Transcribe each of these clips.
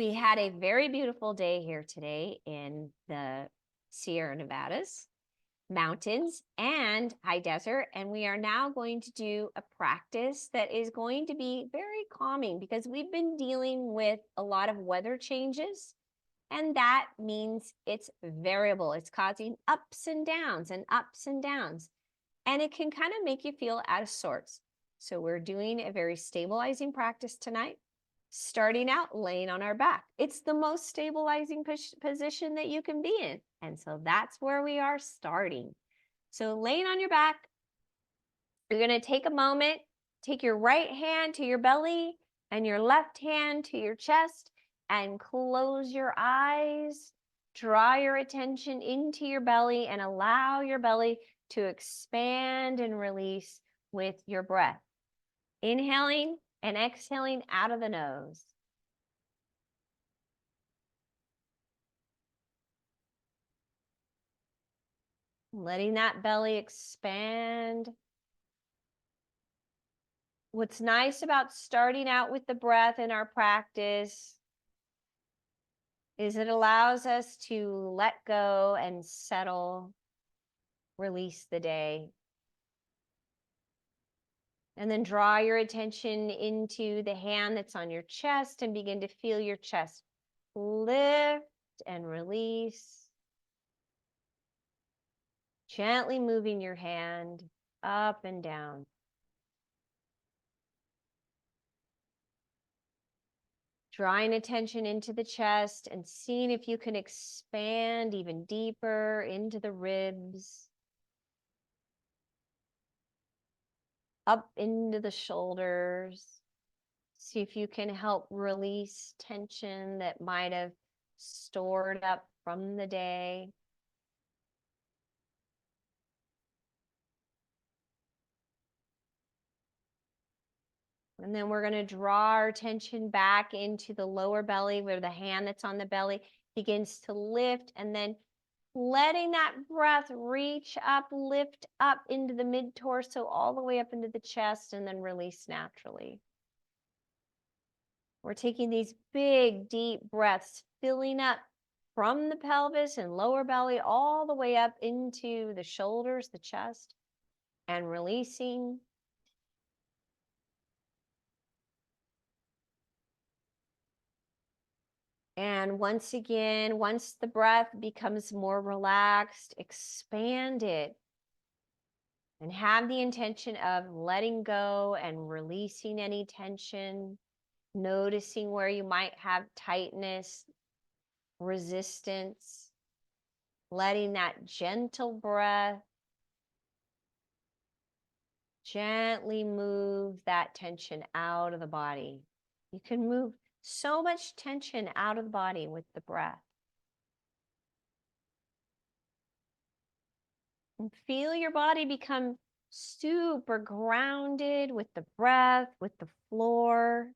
We had a very beautiful day here today in the Sierra Nevadas, mountains, and high desert. And we are now going to do a practice that is going to be very calming because we've been dealing with a lot of weather changes. And that means it's variable. It's causing ups and downs and ups and downs. And it can kind of make you feel out of sorts. So we're doing a very stabilizing practice tonight. Starting out laying on our back. It's the most stabilizing position that you can be in. And so that's where we are starting. So laying on your back, you're going to take a moment, take your right hand to your belly and your left hand to your chest and close your eyes. Draw your attention into your belly and allow your belly to expand and release with your breath. Inhaling and exhaling out of the nose. Letting that belly expand. What's nice about starting out with the breath in our practice is it allows us to let go and settle, release the day. And then draw your attention into the hand that's on your chest and begin to feel your chest lift and release. Gently moving your hand up and down. Drawing attention into the chest and seeing if you can expand even deeper into the ribs. Up into the shoulders. See if you can help release tension that might have stored up from the day. And then we're going to draw our attention back into the lower belly where the hand that's on the belly begins to lift, and then letting that breath reach up, lift up into the mid-torso, all the way up into the chest, and then release naturally. We're taking these big, deep breaths, filling up from the pelvis and lower belly all the way up into the shoulders, the chest, and releasing. And once again, once the breath becomes more relaxed, expand it and have the intention of letting go and releasing any tension, noticing where you might have tightness, resistance, letting that gentle breath gently move that tension out of the body. You can move so much tension out of the body with the breath. And feel your body become super grounded with the breath, with the floor.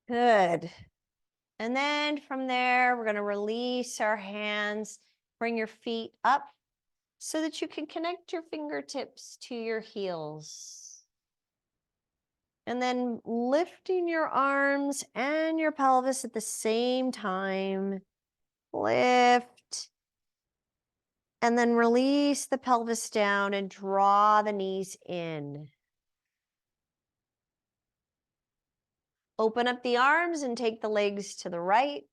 Good. And then from there, we're going to release our hands, bring your feet up so that you can connect your fingertips to your heels. And then lifting your arms and your pelvis at the same time. Lift. And then release the pelvis down and draw the knees in. Open up the arms and take the legs to the right.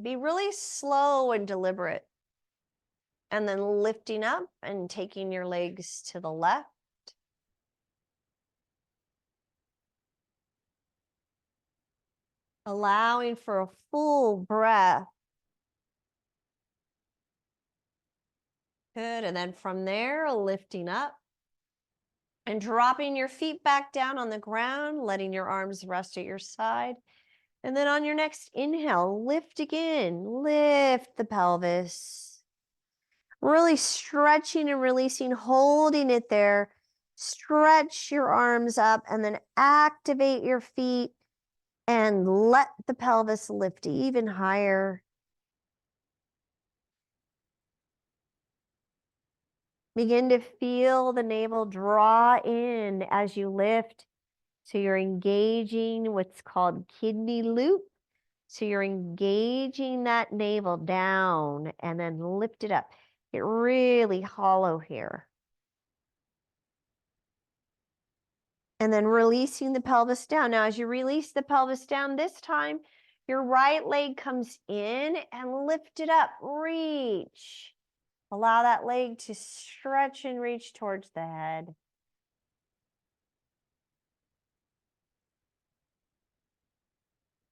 Be really slow and deliberate. And then lifting up and taking your legs to the left. Allowing for a full breath. Good. And then from there, lifting up and dropping your feet back down on the ground, letting your arms rest at your side. And then on your next inhale, lift again. Lift the pelvis. Really stretching and releasing, holding it there. Stretch your arms up and then activate your feet And let the pelvis lift even higher. Begin to feel the navel draw in as you lift. So you're engaging what's called kidney loop. So you're engaging that navel down and then lift it up. Get really hollow here. And then releasing the pelvis down. Now, as you release the pelvis down this time, your right leg comes in and lift it up. Reach. Allow that leg to stretch and reach towards the head.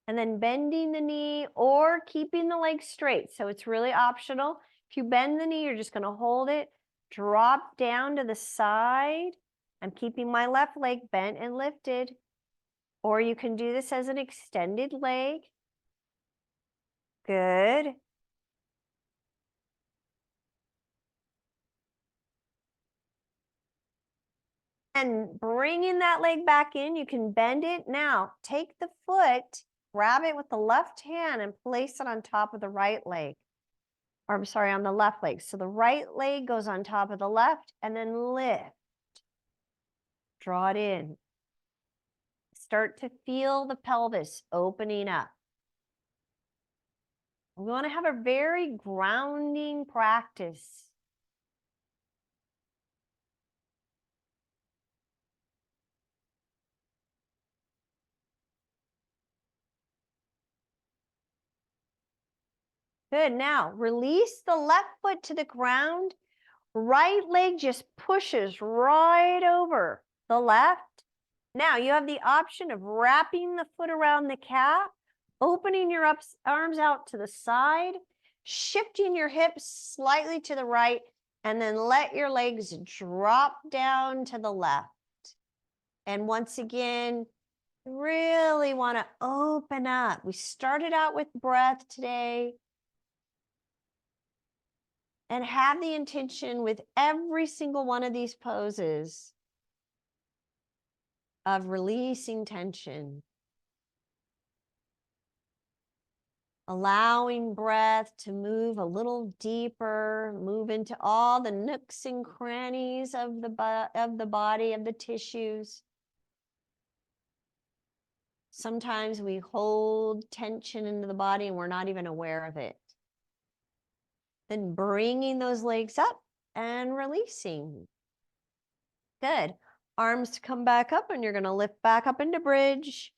And then bending the knee or keeping the leg straight. So it's really optional. If you bend the knee, you're just going to hold it, drop down to the side. I'm keeping my left leg bent and lifted. Or you can do this as an extended leg. Good. And bringing that leg back in, you can bend it. Now, take the foot, grab it with the left hand and place it on top of the right leg. Or I'm sorry, on the left leg. So the right leg goes on top of the left and then lift. Draw it in. Start to feel the pelvis opening up. We want to have a very grounding practice. Good. Now, release the left foot to the ground. Right leg just pushes right over the left. Now, you have the option of wrapping the foot around the calf, opening your arms out to the side, shifting your hips slightly to the right, and then let your legs drop down to the left. And once again, really want to open up. We started out with breath today. And have the intention with every single one of these poses of releasing tension. Allowing breath to move a little deeper, move into all the nooks and crannies of the body, of the tissues. Sometimes we hold tension into the body and we're not even aware of it. Then bringing those legs up and releasing. Good. Arms come back up and you're going to lift back up into bridge.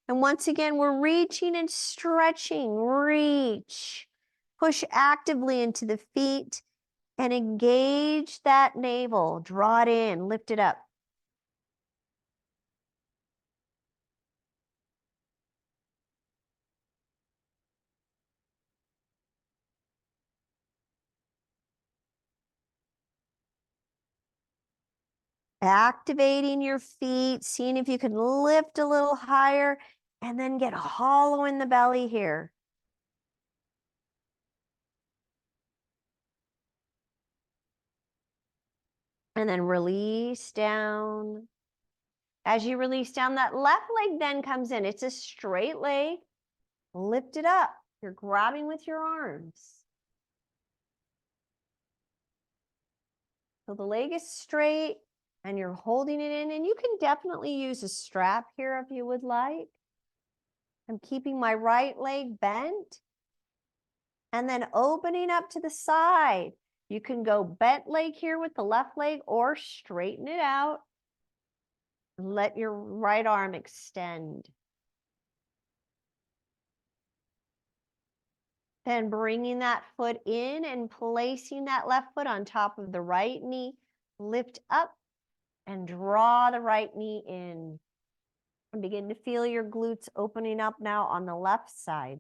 And once again, we're reaching and stretching. Reach. Push actively into the feet and engage that navel. Draw it in, lift it up. Activating your feet, seeing if you can lift a little higher and then get hollow in the belly here. And then release down. As you release down, that left leg then comes in. It's a straight leg. Lift it up. You're grabbing with your arms. So the leg is straight and you're holding it in, and you can definitely use a strap here if you would like. I'm keeping my right leg bent and then opening up to the side. You can go bent leg here with the left leg or straighten it out. Let your right arm extend. Then bringing that foot in and placing that left foot on top of the right knee. Lift up and draw the right knee in. And begin to feel your glutes opening up now on the left side.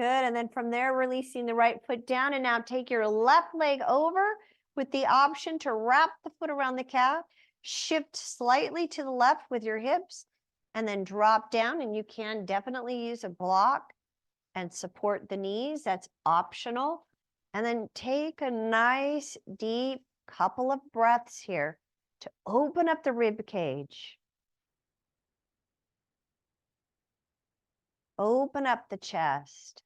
Good, and then from there, releasing the right foot down, and now take your left leg over with the option to wrap the foot around the calf, shift slightly to the left with your hips, and then drop down, and you can definitely use a block and support the knees. That's optional. And then take a nice deep couple of breaths here to open up the rib cage. Open up the chest.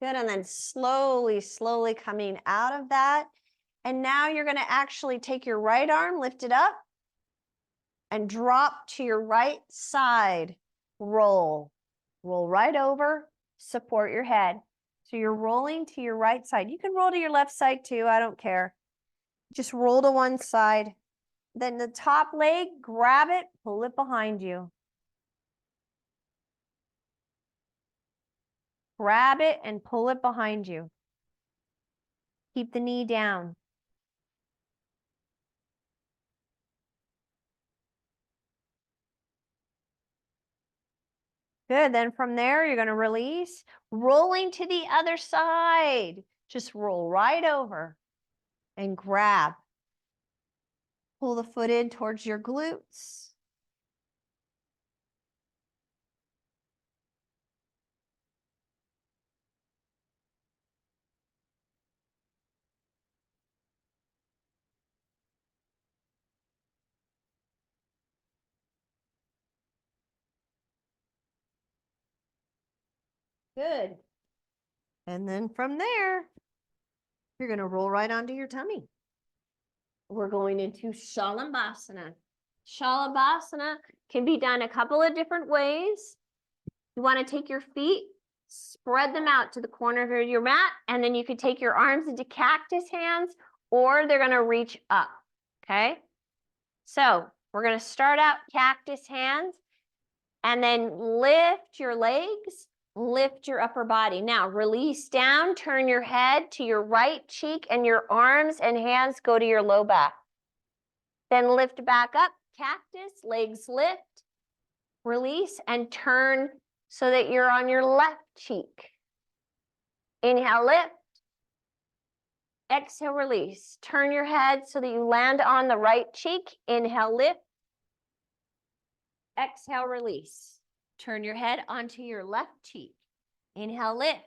Good, and then slowly, slowly coming out of that. And now you're gonna actually take your right arm, lift it up, and drop to your right side. Roll. Roll right over, support your head. So you're rolling to your right side. You can roll to your left side too, I don't care. Just roll to one side. Then the top leg, grab it, pull it behind you. Grab it and pull it behind you. Keep the knee down. Good, then from there, you're gonna release, rolling to the other side. Just roll right over and grab. Pull the foot in towards your glutes. Good. And then from there, you're gonna roll right onto your tummy. We're going into Shalabhasana. Shalabhasana can be done a couple of different ways. You want to take your feet, spread them out to the corner of your mat, and then you could take your arms into cactus hands, or they're going to reach up, okay? So we're going to start out cactus hands, and then lift your legs, lift your upper body. Now release down, turn your head to your right cheek, and your arms and hands go to your low back. Then lift back up, cactus, legs lift, release, and turn so that you're on your left cheek. Inhale, lift. Exhale, release. Turn your head so that you land on the right cheek. Inhale, lift. Exhale, release. Turn your head onto your left cheek. Inhale, lift.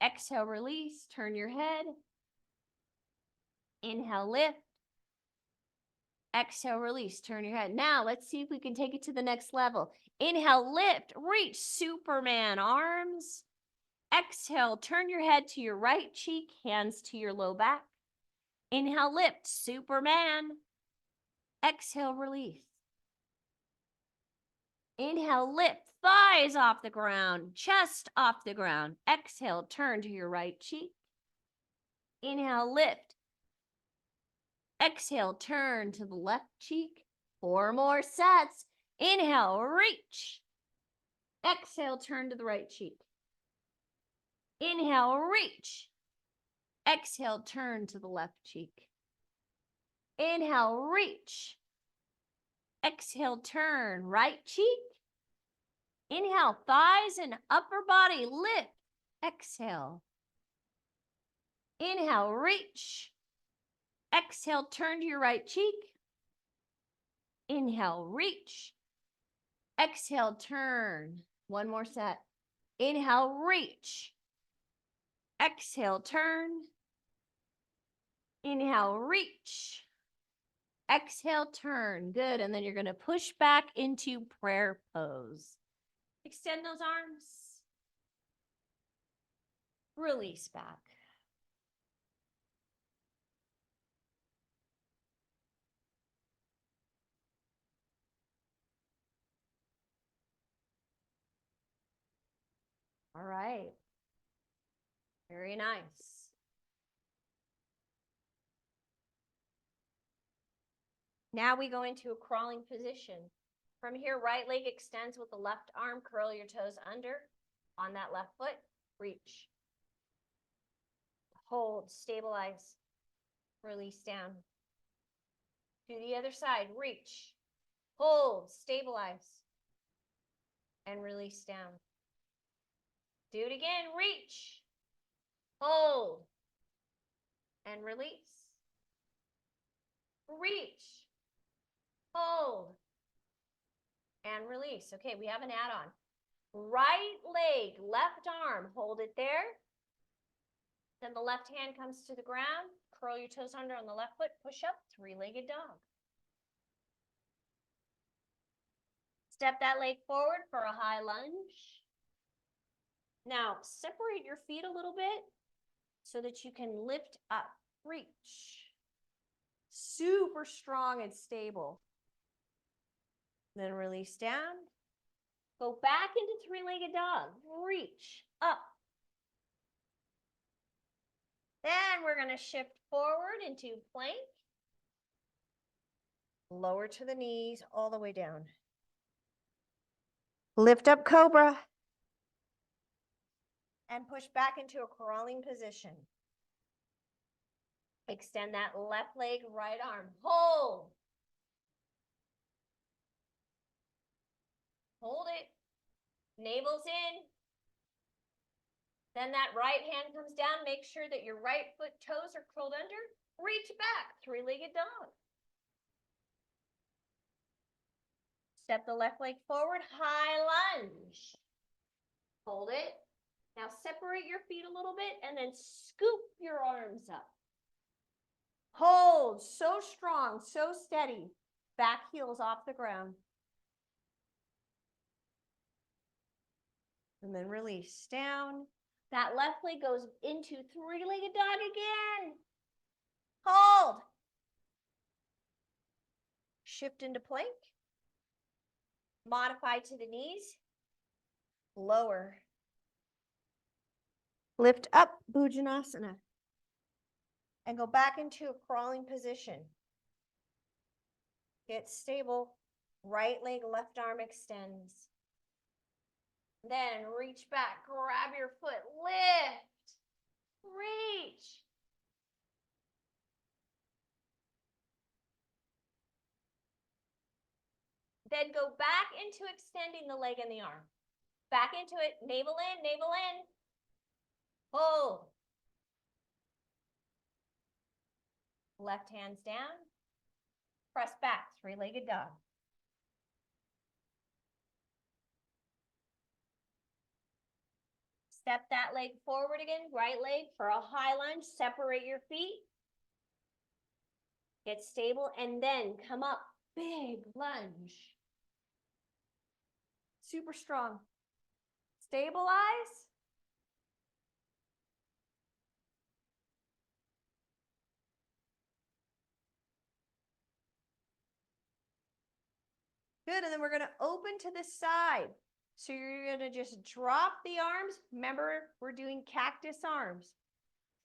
Exhale, release. Turn your head. Inhale, lift. Exhale, release. Turn your head. Now, let's see if we can take it to the next level. Inhale, lift. Reach, Superman arms. Exhale, turn your head to your right cheek, hands to your low back. Inhale, lift, Superman. Exhale, release. Inhale, lift, thighs off the ground, chest off the ground. Exhale, turn to your right cheek. Inhale, lift. Exhale, turn to the left cheek. 4 more sets. Inhale, reach. Exhale, turn to the right cheek. Inhale, reach. Exhale, turn to the left cheek. Inhale, reach. Exhale, turn, right cheek. Inhale, thighs and upper body lift. Exhale. Inhale, reach. Exhale, turn to your right cheek. Inhale, reach. Exhale, turn. 1 more set. Inhale, reach. Exhale, turn. Inhale, reach. Exhale, turn. Good. And then you're going to push back into prayer pose. Extend those arms. Release back. All right. Very nice. Now we go into a crawling position. From here, right leg extends with the left arm. Curl your toes under on that left foot. Reach. Hold, stabilize, release down. Do the other side, reach, hold, stabilize, and release down. Do it again, reach, hold, and release. Reach, hold, and release. Okay, we have an add-on. Right leg, left arm, hold it there. Then the left hand comes to the ground. Curl your toes under on the left foot. Push up, three-legged dog. Step that leg forward for a high lunge. Now, separate your feet a little bit so that you can lift up. Reach. Super strong and stable. Then release down. Go back into three-legged dog. Reach up. Then we're going to shift forward into plank. Lower to the knees, all the way down. Lift up cobra. And push back into a crawling position. Extend that left leg, right arm. Hold. Hold it. Navel's in. Then that right hand comes down. Make sure that your right foot toes are curled under. Reach back, three-legged dog. Step the left leg forward, high lunge. Hold it. Now separate your feet a little bit and then scoop your arms up. Hold, so strong, so steady. Back heels off the ground. And then release down. That left leg goes into three-legged dog again. Hold. Shift into plank. Modify to the knees. Lower. Lift up, Bhujanasana. And go back into a crawling position. Get stable. Right leg, left arm extends. Then reach back, grab your foot, lift, reach. Then go back into extending the leg and the arm. Back into it, navel in, navel in. Hold. Left hands down. Press back, three-legged dog. Step that leg forward again, right leg for a high lunge. Separate your feet. Get stable and then come up. Big lunge. Super strong. Stabilize. Good, and then we're gonna open to the side. So you're gonna just drop the arms. Remember, we're doing cactus arms.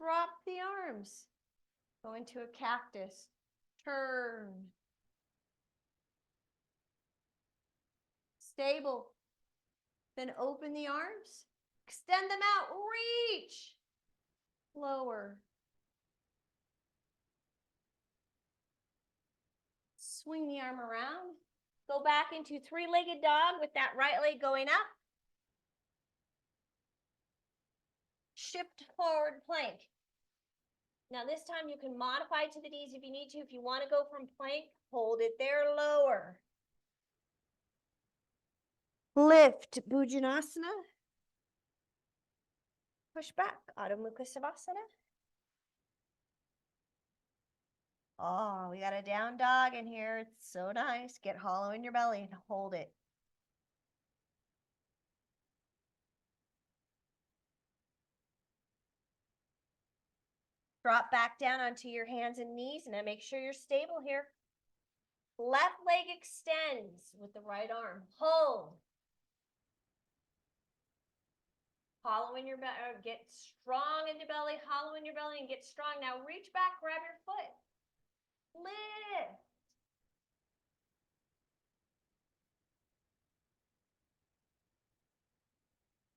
Drop the arms. Go into a cactus. Turn. Stable. Then open the arms. Extend them out. Reach. Lower. Swing the arm around. Go back into three-legged dog with that right leg going up. Shift forward plank. Now this time you can modify to the knees if you need to. If you want to go from plank, hold it there, lower. Lift, Bhujanasana. Push back, Adho Mukha Savasana. Oh, we got a down dog in here. It's so nice. Get hollow in your belly and hold it. Drop back down onto your hands and knees and then make sure you're stable here. Left leg extends with the right arm. Hold. Hollow in your belly. Get strong in your belly. Hollow in your belly and get strong. Now reach back, grab your foot. Lift.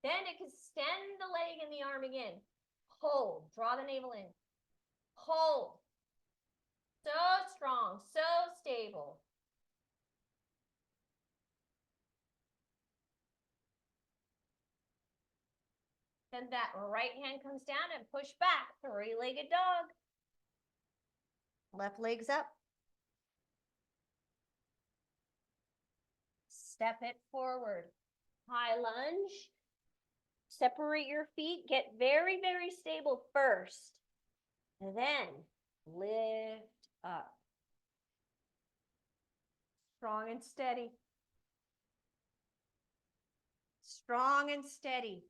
Then extend the leg and the arm again. Hold, draw the navel in. Hold. So strong, so stable. Then that right hand comes down and push back, three-legged dog. Left leg's up. Step it forward. High lunge. Separate your feet. Get very, very stable first. And then lift up. Strong and steady. Strong and steady.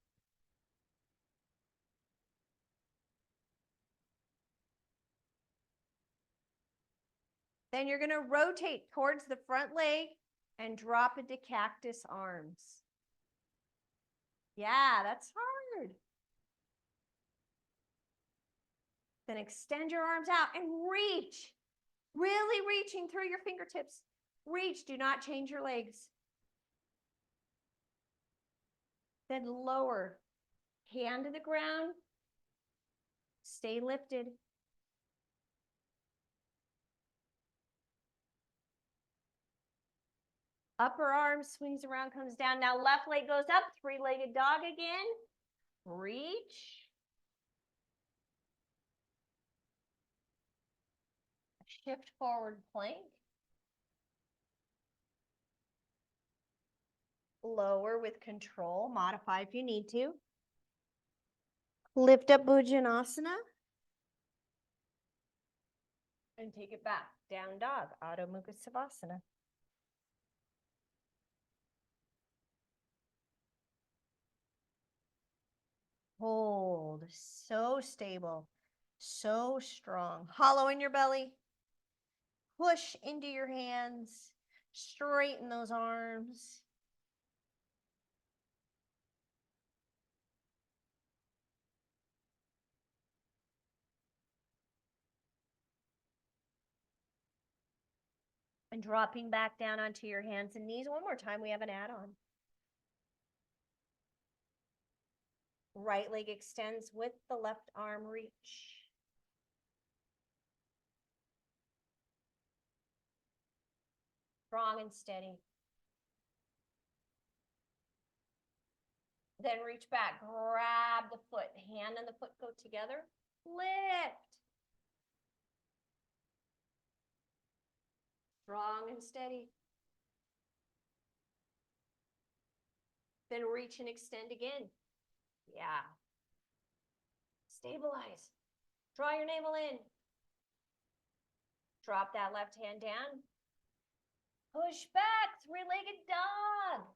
Then you're going to rotate towards the front leg and drop into cactus arms. Yeah, that's hard. Then extend your arms out and reach. Really reaching through your fingertips. Reach, do not change your legs. Then lower, hand to the ground. Stay lifted. Upper arm swings around, comes down. Now left leg goes up, three-legged dog again. Reach. Shift forward plank. Lower with control, modify if you need to. Lift up Bhujanasana. And take it back, down dog, Adho Mukha Savasana. Hold, so stable, so strong. Hollow in your belly. Push into your hands, straighten those arms. And dropping back down onto your hands and knees. One more time, we have an add-on. Right leg extends with the left arm reach. Strong and steady. Then reach back, grab the foot, hand and the foot go together, lift. Strong and steady. Then reach and extend again. Yeah. Stabilize. Draw your navel in. Drop that left hand down. Push back, three-legged dog.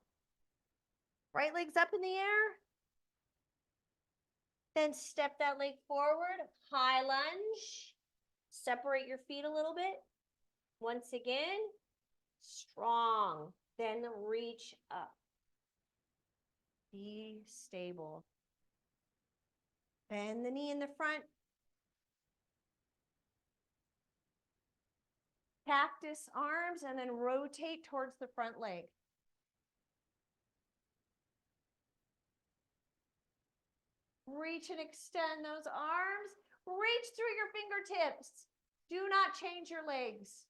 Right leg's up in the air. Then step that leg forward, high lunge. Separate your feet a little bit. Once again, strong. Then reach up. Be stable. Bend the knee in the front. Cactus arms and then rotate towards the front leg. Reach and extend those arms. Reach through your fingertips. Do not change your legs.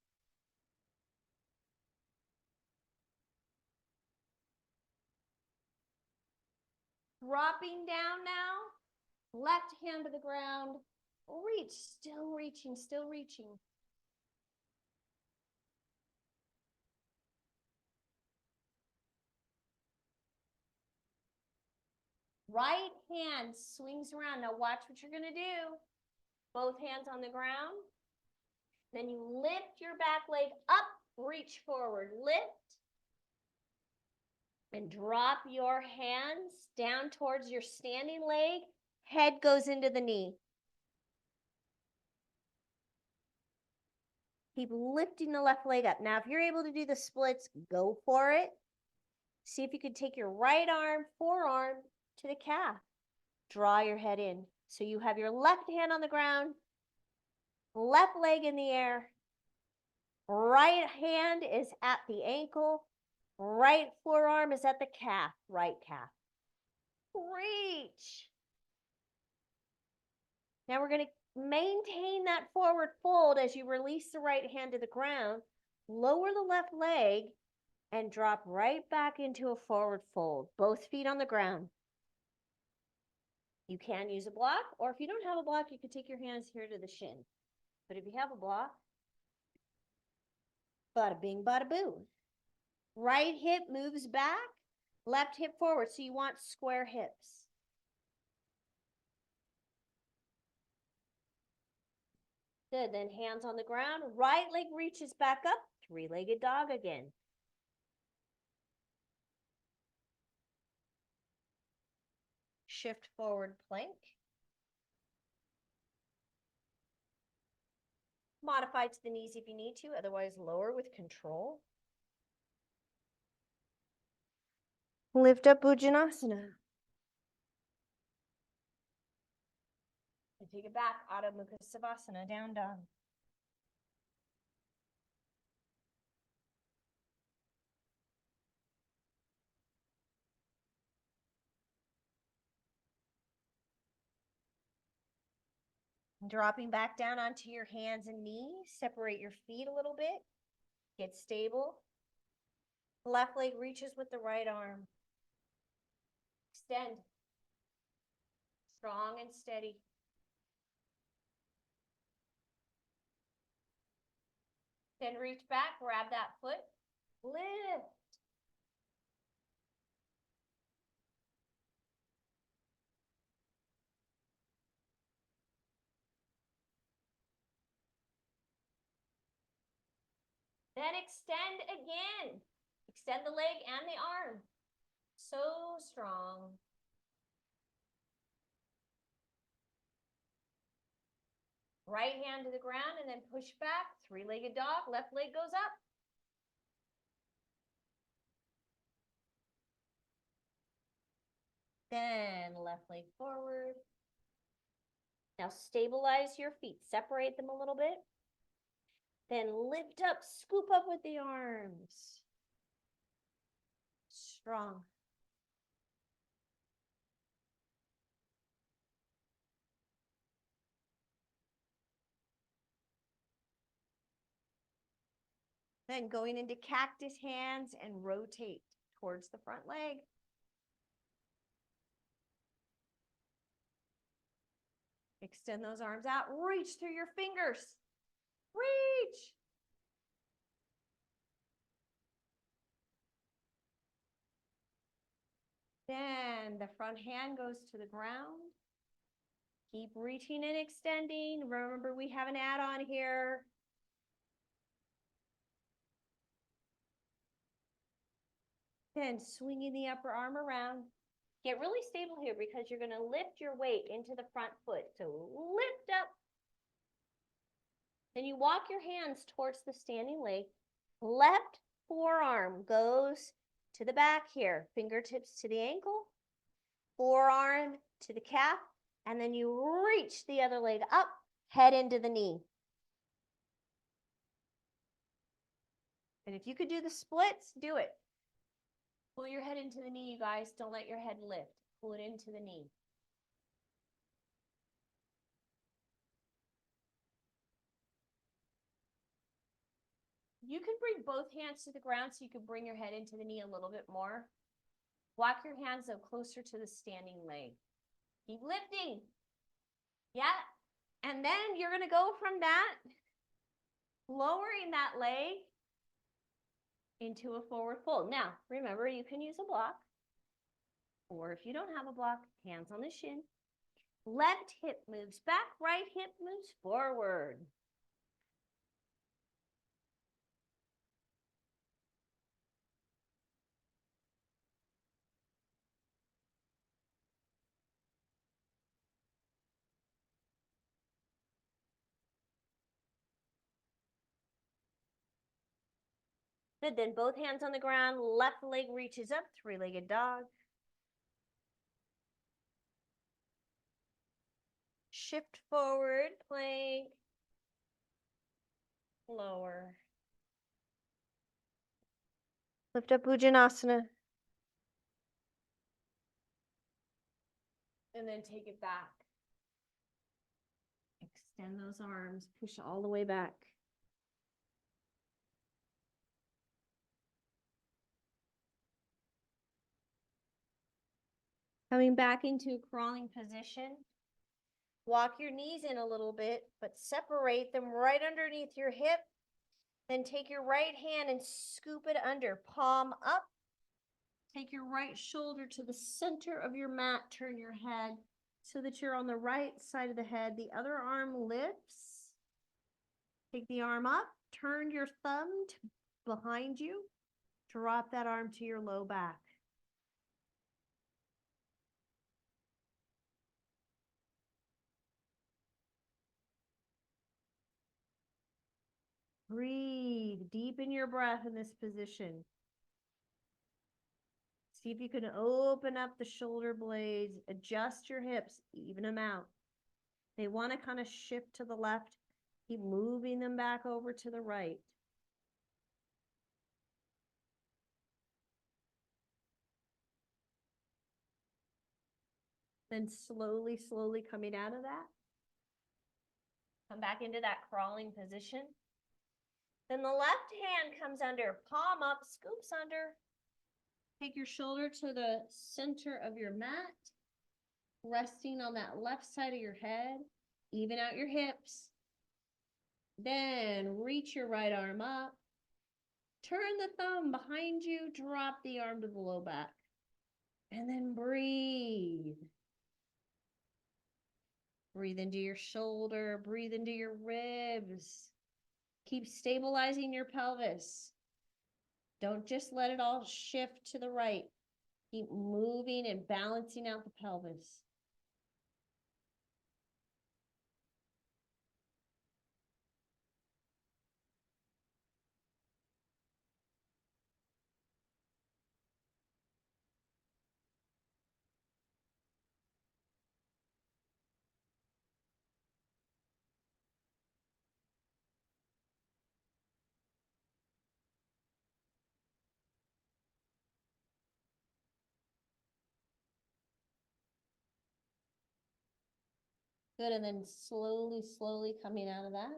Dropping down now. Left hand to the ground. Reach, still reaching, still reaching. Right hand swings around. Now watch what you're going to do. Both hands on the ground. Then you lift your back leg up, reach forward, lift. And drop your hands down towards your standing leg. Head goes into the knee. Keep lifting the left leg up. Now, if you're able to do the splits, go for it. See if you could take your right arm, forearm to the calf. Draw your head in. So you have your left hand on the ground, left leg in the air. Right hand is at the ankle. Right forearm is at the calf, right calf. Reach. Now we're going to maintain that forward fold as you release the right hand to the ground, lower the left leg, and drop right back into a forward fold. Both feet on the ground. You can use a block, or if you don't have a block, you can take your hands here to the shin. But if you have a block, bada bing, bada boo. Right hip moves back, left hip forward. So you want square hips. Good, then hands on the ground, right leg reaches back up, three-legged dog again. Shift forward plank. Modify to the knees if you need to, otherwise lower with control. Lift up Bhujanasana. And take it back, Adho Mukha Savasana, down dog. Dropping back down onto your hands and knees. Separate your feet a little bit. Get stable. Left leg reaches with the right arm. Extend. Strong and steady. Then reach back, grab that foot, lift. Then extend again. Extend the leg and the arm. So strong. Right hand to the ground and then push back. Three-legged dog. Left leg goes up. Then left leg forward. Now stabilize your feet. Separate them a little bit. Then lift up, scoop up with the arms. Strong. Then going into cactus hands and rotate towards the front leg. Extend those arms out. Reach through your fingers. Reach. Then the front hand goes to the ground. Keep reaching and extending. Remember, we have an add-on here. Then swinging the upper arm around. Get really stable here because you're going to lift your weight into the front foot. So lift up. Then you walk your hands towards the standing leg. Left forearm goes to the back here. Fingertips to the ankle. Forearm to the calf. And then you reach the other leg up, head into the knee. And if you could do the splits, do it. Pull your head into the knee, you guys. Don't let your head lift. Pull it into the knee. You can bring both hands to the ground so you can bring your head into the knee a little bit more. Walk your hands up closer to the standing leg. Keep lifting. Yeah. And then you're going to go from that, lowering that leg into a forward fold. Now, remember, you can use a block. Or if you don't have a block, hands on the shin. Left hip moves back, right hip moves forward. Good, then both hands on the ground, left leg reaches up, three-legged dog. Shift forward, plank. Lower. Lift up Bhujanasana. And then take it back. Extend those arms, push all the way back. Coming back into a crawling position. Walk your knees in a little bit, but separate them right underneath your hip. Then take your right hand and scoop it under, palm up. Take your right shoulder to the center of your mat. Turn your head so that you're on the right side of the head. The other arm lifts. Take the arm up. Turn your thumb behind you. Drop that arm to your low back. Breathe. Deepen your breath in this position. See if you can open up the shoulder blades, adjust your hips, even them out. They want to kind of shift to the left. Keep moving them back over to the right. Then slowly, slowly coming out of that. Come back into that crawling position. Then the left hand comes under, palm up, scoops under. Take your shoulder to the center of your mat, resting on that left side of your head. Even out your hips. Then reach your right arm up. Turn the thumb behind you, drop the arm to the low back. And then breathe. Breathe into your shoulder, breathe into your ribs. Keep stabilizing your pelvis. Don't just let it all shift to the right. Keep moving and balancing out the pelvis. Good, and then slowly, slowly coming out of that.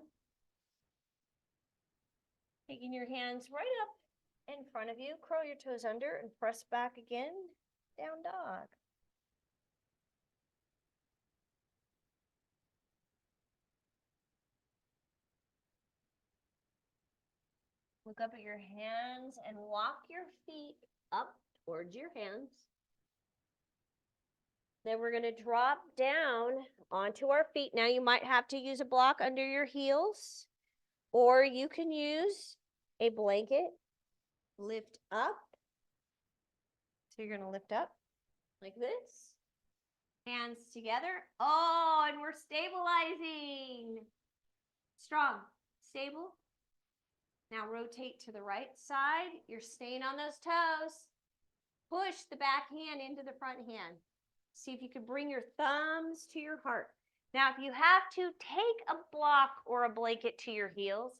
Taking your hands right up in front of you, curl your toes under and press back again, down dog. Look up at your hands and walk your feet up towards your hands. Then we're going to drop down onto our feet. Now you might have to use a block under your heels, or you can use a blanket. Lift up. So you're going to lift up like this. Hands together. Oh, and we're stabilizing. Strong, stable. Now rotate to the right side. You're staying on those toes. Push the back hand into the front hand. See if you can bring your thumbs to your heart. Now, if you have to, take a block or a blanket to your heels.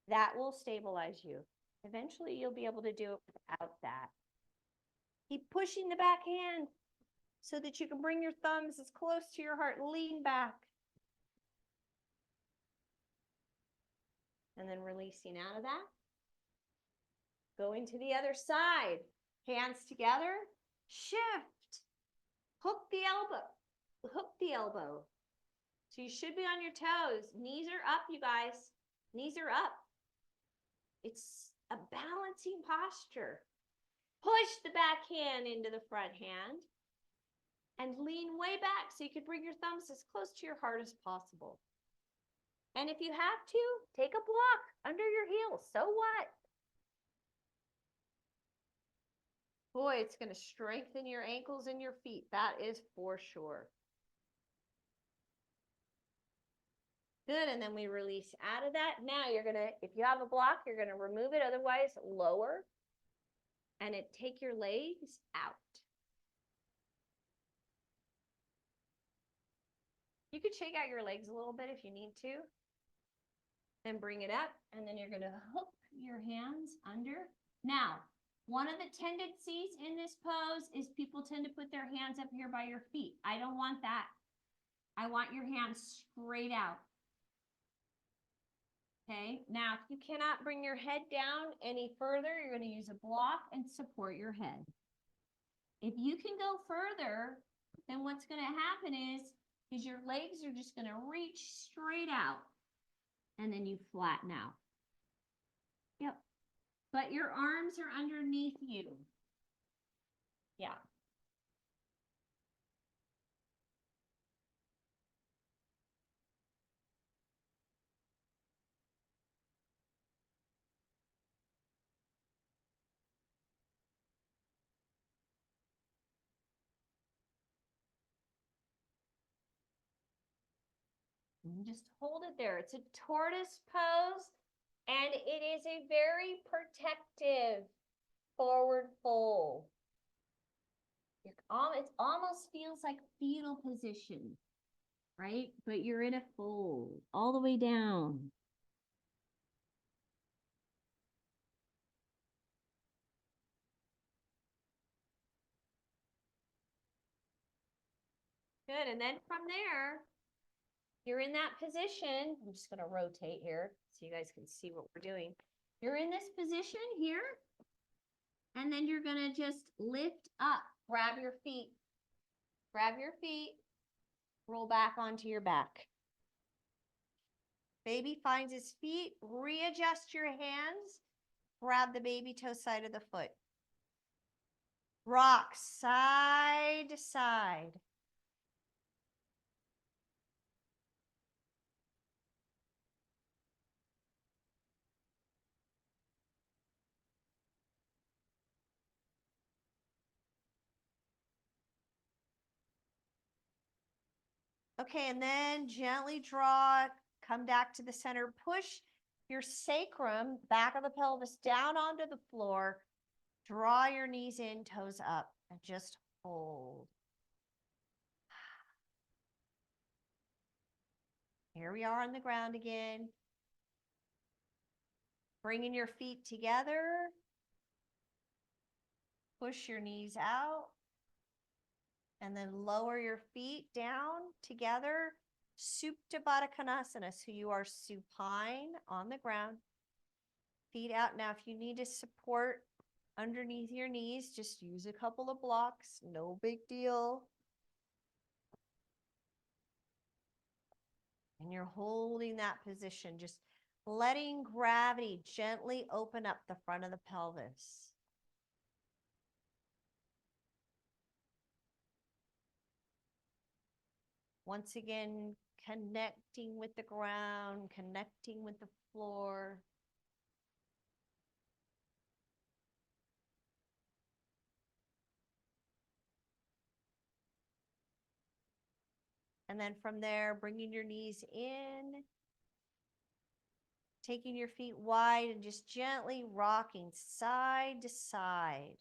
That will stabilize you. Eventually, you'll be able to do it without that. Keep pushing the back hand so that you can bring your thumbs as close to your heart. Lean back. And then releasing out of that. Going to the other side. Hands together. Shift. Hook the elbow. Hook the elbow. So you should be on your toes. Knees are up, you guys. Knees are up. It's a balancing posture. Push the back hand into the front hand and lean way back so you can bring your thumbs as close to your heart as possible. And if you have to, take a block under your heels. So what? Boy, it's going to strengthen your ankles and your feet. That is for sure. Good, and then we release out of that. Now you're going to, if you have a block, you're going to remove it. Otherwise, lower. And take your legs out. You could shake out your legs a little bit if you need to. Then bring it up, and then you're going to hook your hands under. Now, One of the tendencies in this pose is people tend to put their hands up here by your feet. I don't want that. I want your hands straight out. Okay, now if you cannot bring your head down any further, you're going to use a block and support your head. If you can go further, then what's going to happen is your legs are just going to reach straight out and then you flatten out. Yep. But your arms are underneath you. Yeah. And just hold it there. It's a tortoise pose, and it is a very protective forward fold. It almost feels like fetal position, right? But you're in a fold all the way down. Good, and then from there, you're in that position. I'm just gonna rotate here so you guys can see what we're doing. You're in this position here, and then you're gonna just lift up, grab your feet, roll back onto your back. Baby finds his feet, readjust your hands, grab the baby toe side of the foot. Rock side to side. Okay, and then gently draw, come back to the center, push your sacrum, back of the pelvis, down onto the floor. Draw your knees in, toes up, and just hold. Here we are on the ground again. Bringing your feet together. Push your knees out. And then lower your feet down together. Supta Baddha Konasana. So you are supine on the ground. Feet out. Now, if you need to support underneath your knees, just use a couple of blocks. No big deal. And you're holding that position, just letting gravity gently open up the front of the pelvis. Once again, connecting with the ground, connecting with the floor. And then from there, bringing your knees in, taking your feet wide and just gently rocking side to side.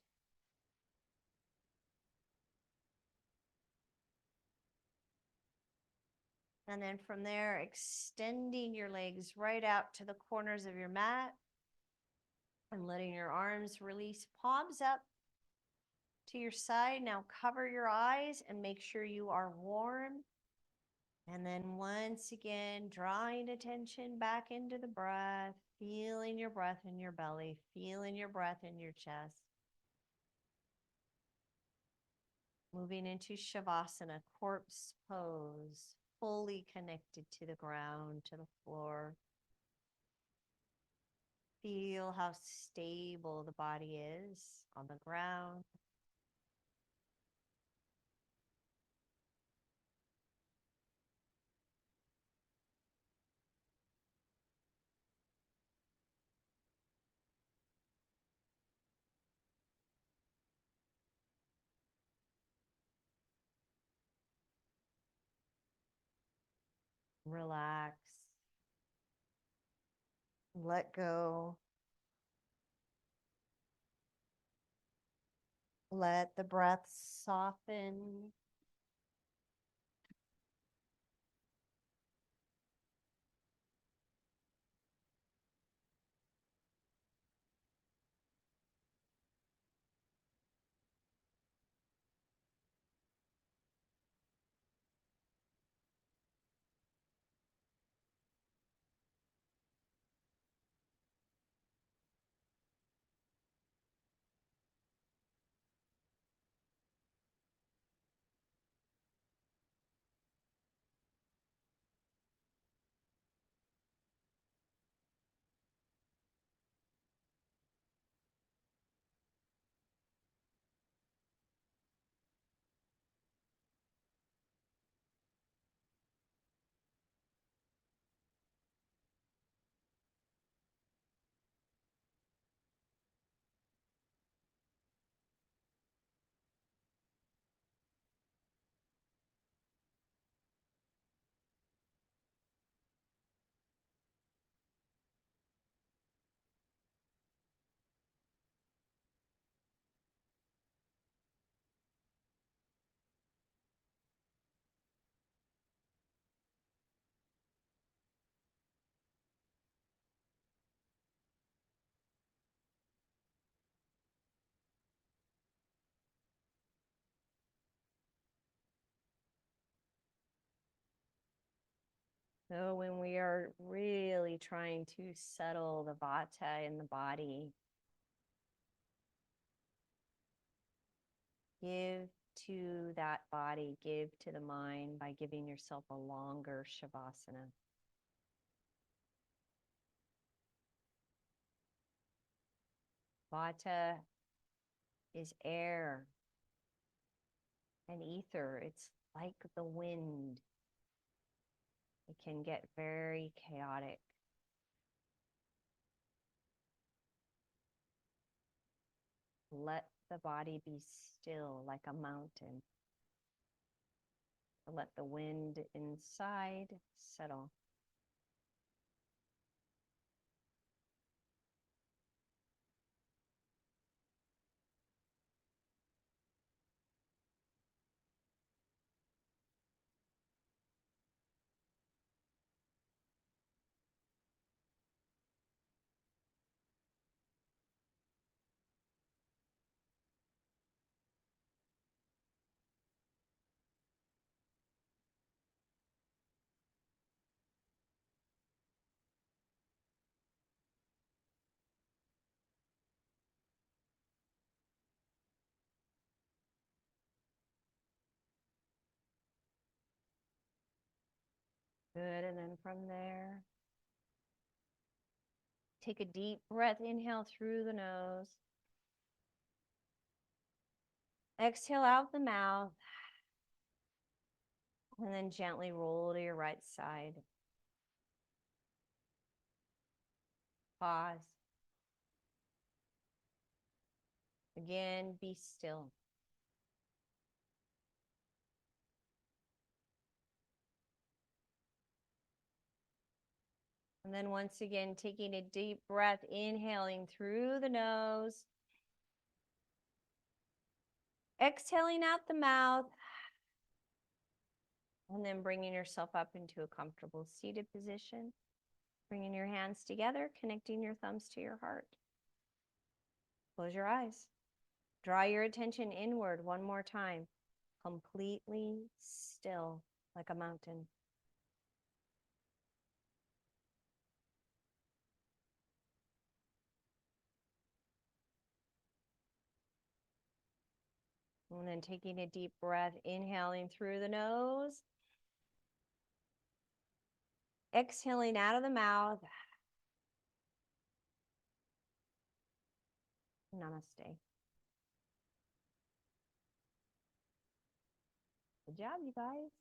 And then from there, extending your legs right out to the corners of your mat and letting your arms release, palms up to your side. Now cover your eyes and make sure you are warm. And then once again, drawing attention back into the breath, feeling your breath in your belly, feeling your breath in your chest. Moving into Shavasana, corpse pose, fully connected to the ground, to the floor. Feel how stable the body is on the ground. Relax. Let go. Let the breath soften. So when we are really trying to settle the vata in the body, give to that body, give to the mind by giving yourself a longer shavasana. Vata is air and ether. It's like the wind. It can get very chaotic. Let the body be still like a mountain. Let the wind inside settle. Good, and then from there, take a deep breath, inhale through the nose. Exhale out the mouth. And then gently roll to your right side. Pause. Again, be still. And then once again, taking a deep breath, inhaling through the nose. Exhaling out the mouth. And then bringing yourself up into a comfortable seated position. Bringing your hands together, connecting your thumbs to your heart. Close your eyes. Draw your attention inward one more time. Completely still like a mountain. And then taking a deep breath, inhaling through the nose. Exhaling out of the mouth. Namaste. Good job, you guys.